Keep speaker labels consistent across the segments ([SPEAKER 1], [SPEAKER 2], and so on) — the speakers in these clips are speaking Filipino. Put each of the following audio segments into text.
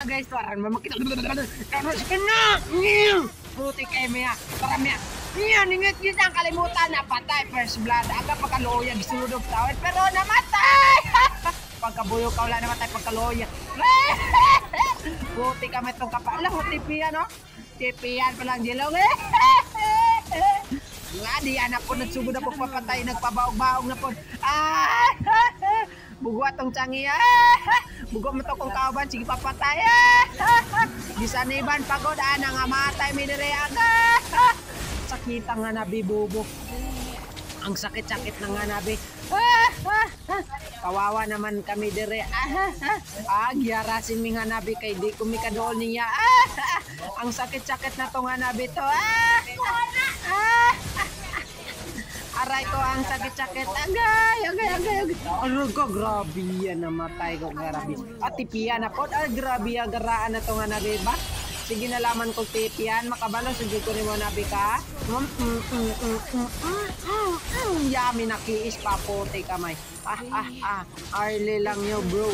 [SPEAKER 1] Guys, tuaran mo makita. Terus kena. Puti kay Mia. Para Mia. Niya ningit yun ang kalimutan na patay first blood. Aga pagkaloya gisulog tawid pero namatay. Pagkabuyo ka wala namatay pagkaloya. Puti kami tong kapalang tipian no. Tipian pa lang jilong. Nga di anak ko nagsugod na pagpapatay nagpabaog-baog na po. Bugo atong tsangi bugo mo to kung kauban sige papatay gisaniban pagod nga matay mi dire aga sakita nga nabi bubo ang sakit-sakit na nga nabi kawawa naman kami dire gyarasin mi nga nabi kay di ko mi kadool niya ang sakit-sakit na to nga nabi to aray ko ang sakit-sakit. Agay. Ano ko, grabe yan. Namatay ko, grabe. At tipian na po. Grabe yan. Garaan na ito nga nabi ba? Sige nalaman ko tipian. Makabalo, sige ko rin mo nabi ka. Yami nakiis pa po. Take kamay. Arli lang nyo, bro.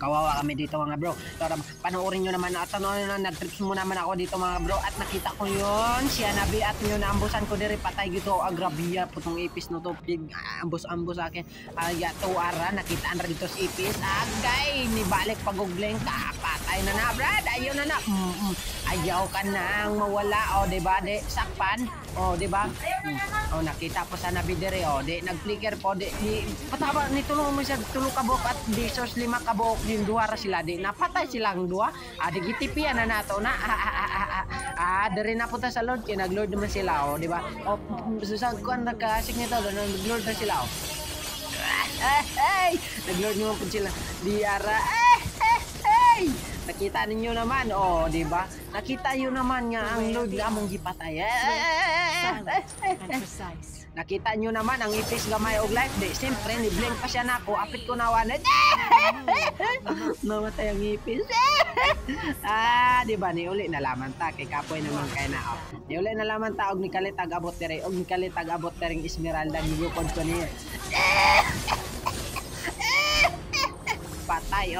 [SPEAKER 1] Kawawa kami dito mga bro. Tara, panoorin nyo naman at nag-trips mo naman ako dito mga bro at nakita ko yun siya nabi at nyo naambusan ko diri patay gito agrabiya putong ipis no to pig ambos sa akin to ara nakitaan ra dito sa ipis agay ni balik pagugleng ka patay na brad ayaw na ayaw ka nang mawala di ba de sakpan di ba nakita po sa nabi diri di nag-flicker po di pataba ni tulong mo siya tulo ka buok at di sos 5 ka buok yung duwara sila di napatay silang dua di gitipian na nato na dari na punta sa Lord kaya nag-Lord naman sila di ba susagkuan nagkasik nito nag-Lord na sila nag-Lord naman po sila di ara nakita ninyo naman di ba nakita nyo naman nga ang Lord among gipatay nakita nyo naman ang ipis gamay og life di siyempre ni blink pa siya nako apit ko nawan namatay ang ipis di ba ni uli nalaman ta kay kapoy naman kay na ni uli nalaman ta og ni kalitag abot dere og ni kalitag abot dereng Esmeralda ni gupod ko ni patay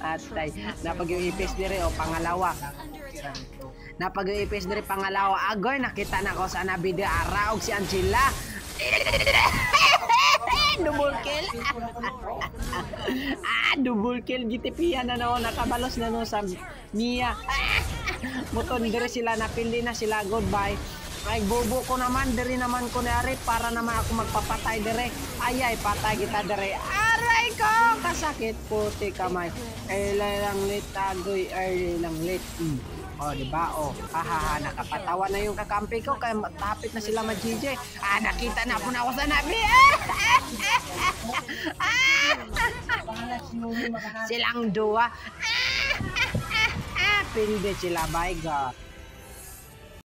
[SPEAKER 1] atay napag yung ipis dire pangalawa napag-ipis diri pangalawa agoy nakita na ko sa nabide araog si Angela double kill double kill gitipian na no nakabalos na no sa Mia muton diri sila napili na sila goodbye ay bobo ko naman diri naman ko nari para naman ako magpapatay dire ayay patay kita dire aray ko kasakit puti kamay lang lit agoy lang lit diba nakapatawa na yung kakampi ko kaya matapit na sila mag-GJ nakita na po na ako sa nabi silang dua pilde sila by God